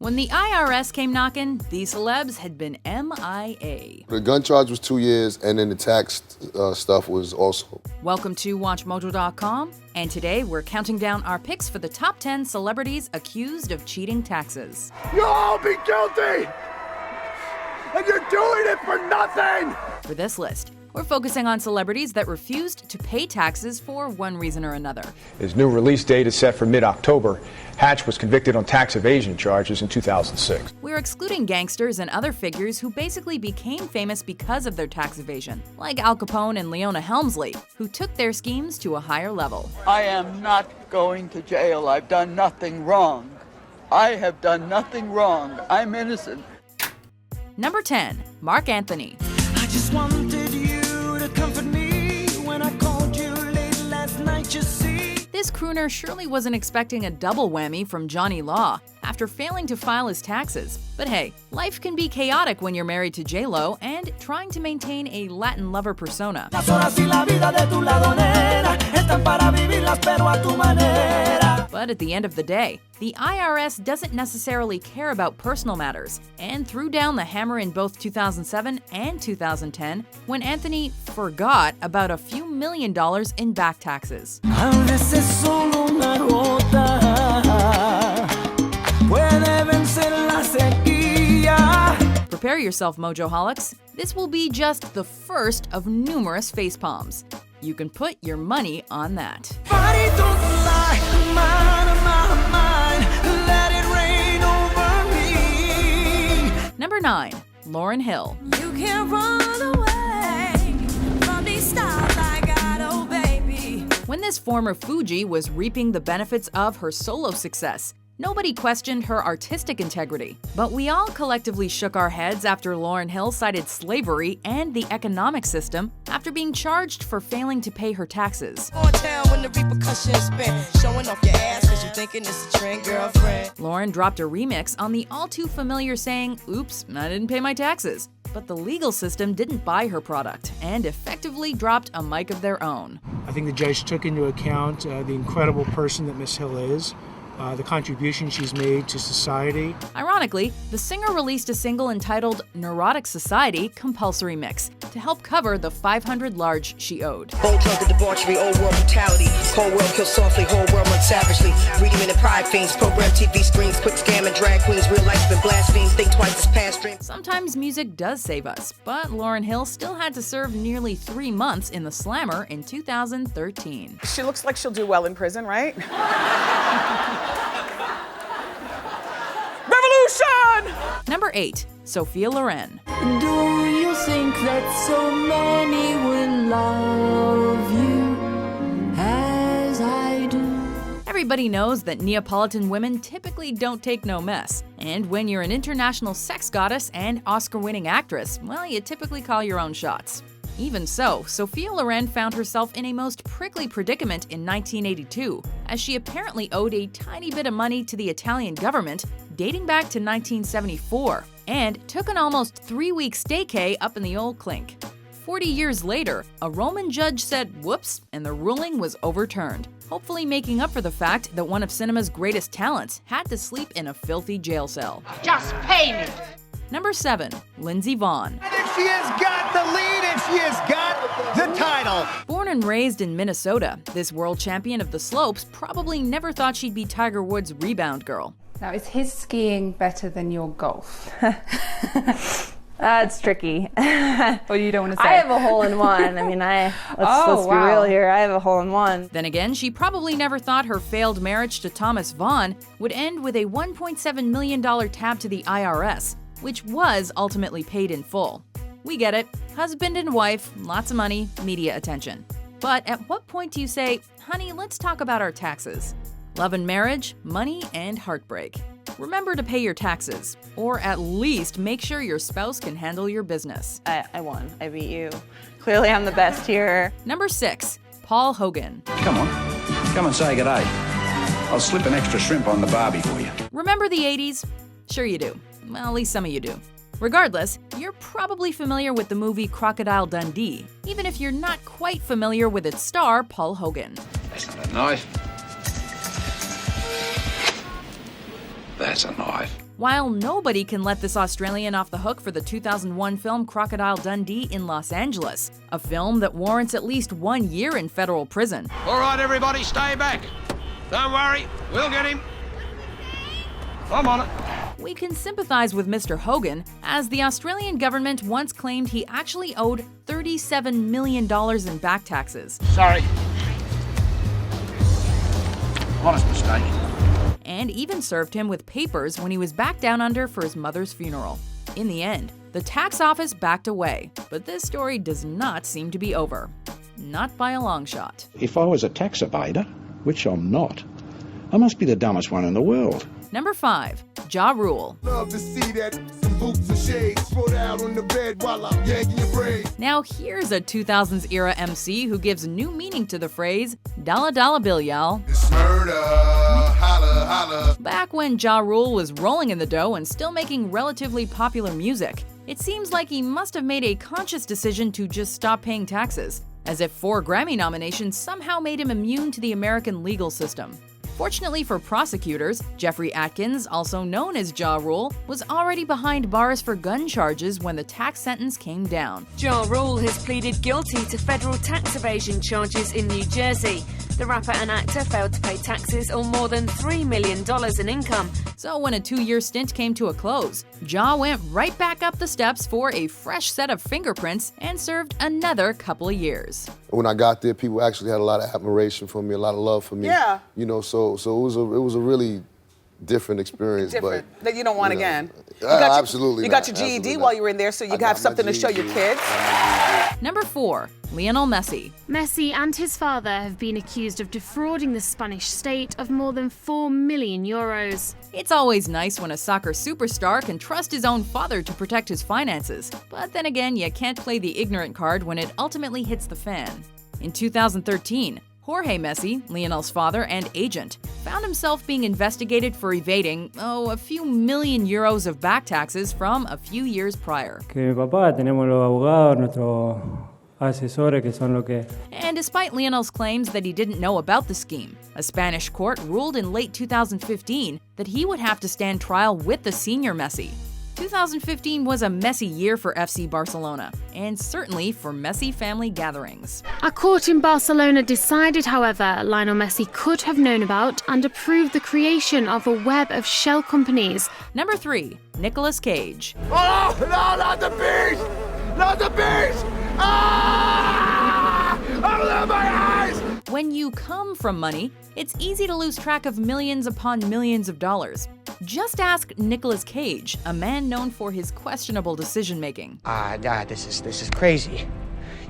When the IRS came knocking, the celebs had been MIA. The gun charge was 2 years, and then the tax stuff was also. Welcome to WatchMojo.com, and today we're counting down our picks for the top 10 celebrities accused of cheating taxes. You'll all be guilty! And you're doing it for nothing! For this list, we're focusing on celebrities that refused to pay taxes for one reason or another. His new release date is set for mid-October. Hatch was convicted on tax evasion charges in 2006. We're excluding gangsters and other figures who basically became famous because of their tax evasion, like Al Capone and Leona Helmsley, who took their schemes to a higher level. I am not going to jail. I've done nothing wrong. I have done nothing wrong. I'm innocent. Number 10. Mark Anthony. I just wanted you to comfort me when I called you late last night, you see. This crooner surely wasn't expecting a double whammy from Johnny Law after failing to file his taxes. But hey, life can be chaotic when you're married to J-Lo and trying to maintain a Latin lover persona. But at the end of the day, the IRS doesn't necessarily care about personal matters and threw down the hammer in both 2007 and 2010 when Anthony forgot about a few $1 million in back taxes. Prepare yourself, Mojoholics. This will be just the first of numerous facepalms. You can put your money on that. Number 9. Lauryn Hill. You can't run away from these stars I got, oh baby. When this former Fuji was reaping the benefits of her solo success, nobody questioned her artistic integrity. But we all collectively shook our heads after Lauryn Hill cited slavery and the economic system after being charged for failing to pay her taxes. Lauryn dropped a remix on the all-too-familiar saying, "Oops, I didn't pay my taxes." But the legal system didn't buy her product and effectively dropped a mic of their own. I think the judge took into account the incredible person that Miss Hill is, the contribution she's made to society. Ironically, the singer released a single entitled Neurotic Society Compulsory Mix to help cover the $500 large she owed. Whole drunk of debauchery, old world brutality. Whole world kill softly, whole world run savagely. Reading in the pride fiends, program TV screens, quick scam and drag queens. Real life's been blasphemed, think twice as past dream. Sometimes music does save us, but Lauryn Hill still had to serve nearly 3 months in the slammer in 2013. She looks like she'll do well in prison, right? Revolution! Number 8. Sophia Loren. Do you think that so many will love you as I do? Everybody knows that Neapolitan women typically don't take no mess. And when you're an international sex goddess and Oscar-winning actress, well, you typically call your own shots. Even so, Sophia Loren found herself in a most prickly predicament in 1982, as she apparently owed a tiny bit of money to the Italian government dating back to 1974, and took an almost 3-week staycay up in the old clink. 40 years later, a Roman judge said whoops, and the ruling was overturned, hopefully making up for the fact that one of cinema's greatest talents had to sleep in a filthy jail cell. Just pay me! Number 7. Lindsey Vonn. And she has got the lead and she has got the title. Born and raised in Minnesota, this world champion of the slopes probably never thought she'd be Tiger Woods' rebound girl. Now, is his skiing better than your golf? It's tricky. What you don't want to say? I have a hole-in-one. I mean, let's be real here. I have a hole-in-one. Then again, she probably never thought her failed marriage to Thomas Vaughn would end with a $1.7 million tab to the IRS, which was ultimately paid in full. We get it. Husband and wife, lots of money, media attention. But at what point do you say, honey, let's talk about our taxes? Love and marriage, money, and heartbreak. Remember to pay your taxes, or at least make sure your spouse can handle your business. I won. I beat you. Clearly I'm the best here. Number 6. Paul Hogan. Come on. Come and say g'day. I'll slip an extra shrimp on the barbie for you. Remember the 80s? Sure you do. Well, at least some of you do. Regardless, you're probably familiar with the movie Crocodile Dundee, even if you're not quite familiar with its star, Paul Hogan. That's not a knife. That's a knife. While nobody can let this Australian off the hook for the 2001 film Crocodile Dundee in Los Angeles, a film that warrants at least 1 year in federal prison. All right, everybody, stay back. Don't worry, we'll get him. I'm on it. We can sympathize with Mr. Hogan, as the Australian government once claimed he actually owed $37 million in back taxes. Sorry. Honest mistake. And even served him with papers when he was back down under for his mother's funeral. In the end, the tax office backed away, but this story does not seem to be over. Not by a long shot. If I was a tax evader, which I'm not, I must be the dumbest one in the world. Number 5. Ja Rule. Love to see that, some boots and shades, spread out on the bed while I'm yanking your braids. Now here's a 2000s era MC who gives new meaning to the phrase, dollar dollar bill, y'all. It's murder, holla, holla. Back when Ja Rule was rolling in the dough and still making relatively popular music, it seems like he must have made a conscious decision to just stop paying taxes, as if 4 Grammy nominations somehow made him immune to the American legal system. Fortunately for prosecutors, Jeffrey Atkins, also known as Ja Rule, was already behind bars for gun charges when the tax sentence came down. Ja Rule has pleaded guilty to federal tax evasion charges in New Jersey. The rapper and actor failed to pay taxes on more than $3 million in income. So when a 2-year stint came to a close, Ja went right back up the steps for a fresh set of fingerprints and served another couple of years. When I got there, people actually had a lot of admiration for me, a lot of love for me. Yeah. You know, so it was a really different experience. Different. But That you don't want again. Absolutely. You got your GED while you were in there, so you have something to show your kids. Number 4. Lionel Messi. Messi and his father have been accused of defrauding the Spanish state of more than €4 million. It's always nice when a soccer superstar can trust his own father to protect his finances, but then again, you can't play the ignorant card when it ultimately hits the fan. In 2013, Jorge Messi, Lionel's father and agent, found himself being investigated for evading, a few million euros of back taxes from a few years prior. Que mi papá, tenemos los abogados, nuestros asesores, que son lo que... And despite Lionel's claims that he didn't know about the scheme, a Spanish court ruled in late 2015 that he would have to stand trial with the senior Messi. 2015 was a messy year for FC Barcelona, and certainly for Messi family gatherings. A court in Barcelona decided, however, Lionel Messi could have known about and approved the creation of a web of shell companies. Number 3. Nicolas Cage. Oh, no, not the beast! Not the beast! Ah! Open my eyes! When you come from money, it's easy to lose track of millions upon millions of dollars. Just ask Nicolas Cage, a man known for his questionable decision-making. This is crazy.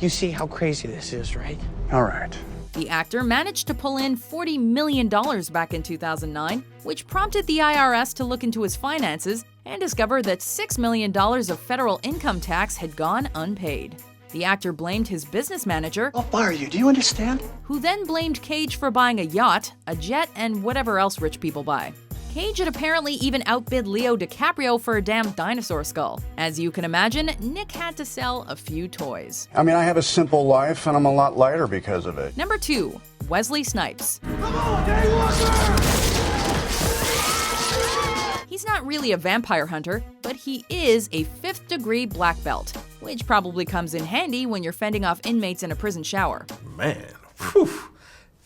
You see how crazy this is, right? All right. The actor managed to pull in $40 million back in 2009, which prompted the IRS to look into his finances and discover that $6 million of federal income tax had gone unpaid. The actor blamed his business manager, How far are you? Do you understand? who then blamed Cage for buying a yacht, a jet, and whatever else rich people buy. Cage had apparently even outbid Leo DiCaprio for a damn dinosaur skull. As you can imagine, Nick had to sell a few toys. I mean, I have a simple life, and I'm a lot lighter because of it. Number 2. Wesley Snipes. He's not really a vampire hunter, but he is a 5th degree black belt, which probably comes in handy when you're fending off inmates in a prison shower. Man, whew.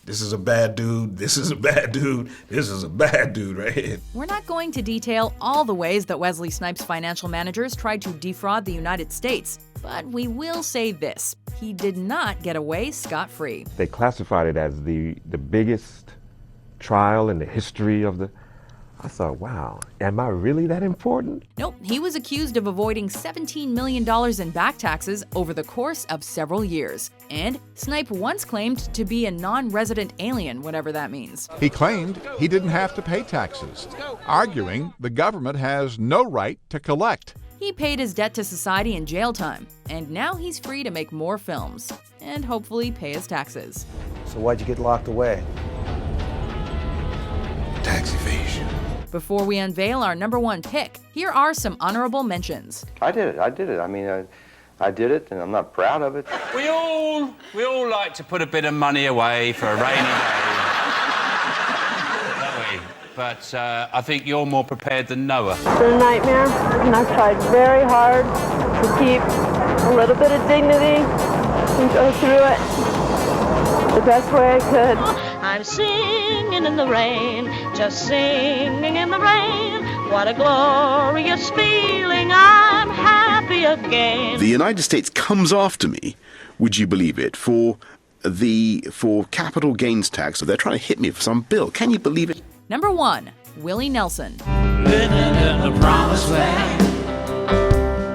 This is a bad dude, this is a bad dude, this is a bad dude right here. We're not going to detail all the ways that Wesley Snipes' financial managers tried to defraud the United States, but we will say this: he did not get away scot-free. They classified it as the biggest trial in the history of the... I thought, wow, am I really that important? Nope, he was accused of avoiding $17 million in back taxes over the course of several years. And Snipe once claimed to be a non-resident alien, whatever that means. He claimed he didn't have to pay taxes, arguing the government has no right to collect. He paid his debt to society in jail time, and now he's free to make more films, and hopefully pay his taxes. So why'd you get locked away? Tax evasion. Before we unveil our number 1 pick, here are some honorable mentions. I did it. I mean, I did it, and I'm not proud of it. We all like to put a bit of money away for a rainy day. Don't we? but I think you're more prepared than Noah. It's been a nightmare, and I've tried very hard to keep a little bit of dignity and go through it the best way I could. I'm singing in the rain, just singing in the rain. What a glorious feeling, I'm happy again. The United States comes after me, would you believe it, for capital gains tax. So they're trying to hit me for some bill. Can you believe it? Number 1, Willie Nelson. Living in the promised land.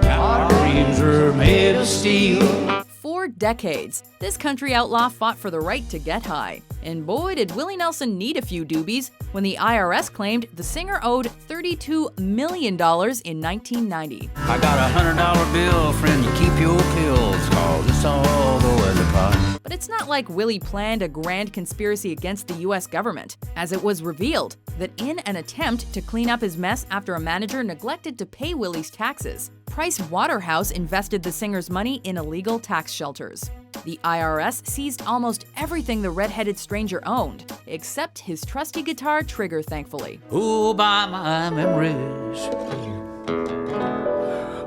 Our dreams are made of steel. For decades, this country outlaw fought for the right to get high. And boy, did Willie Nelson need a few doobies when the IRS claimed the singer owed $32 million in 1990. I got a $100 bill, friend, you keep your pills, cause it's all going to pot. But it's not like Willie planned a grand conspiracy against the US government, as it was revealed that in an attempt to clean up his mess after a manager neglected to pay Willie's taxes, Price Waterhouse invested the singer's money in illegal tax shelters. The IRS seized almost everything the red-headed stranger owned, except his trusty guitar trigger, thankfully. Oh, by my memories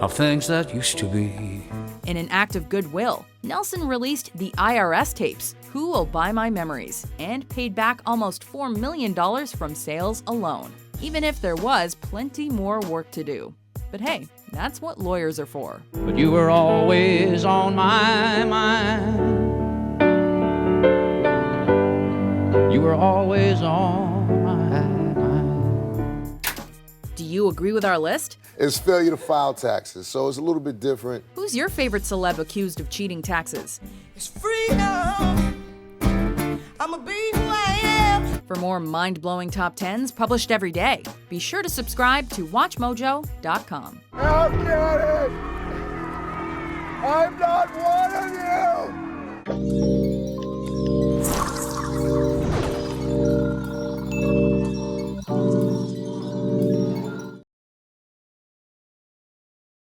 of things that used to be. In an act of goodwill, Nelson released the IRS tapes, Who Will Buy My Memories, and paid back almost $4 million from sales alone, even if there was plenty more work to do. But hey, that's what lawyers are for. But you were always on my mind. You were always on my mind. Do you agree with our list? It's failure to file taxes, so it's a little bit different. Who's your favorite celeb accused of cheating taxes? It's freedom. I'ma be who I am. For more mind-blowing top 10s published every day, be sure to subscribe to WatchMojo.com. I'll get it! I'm not one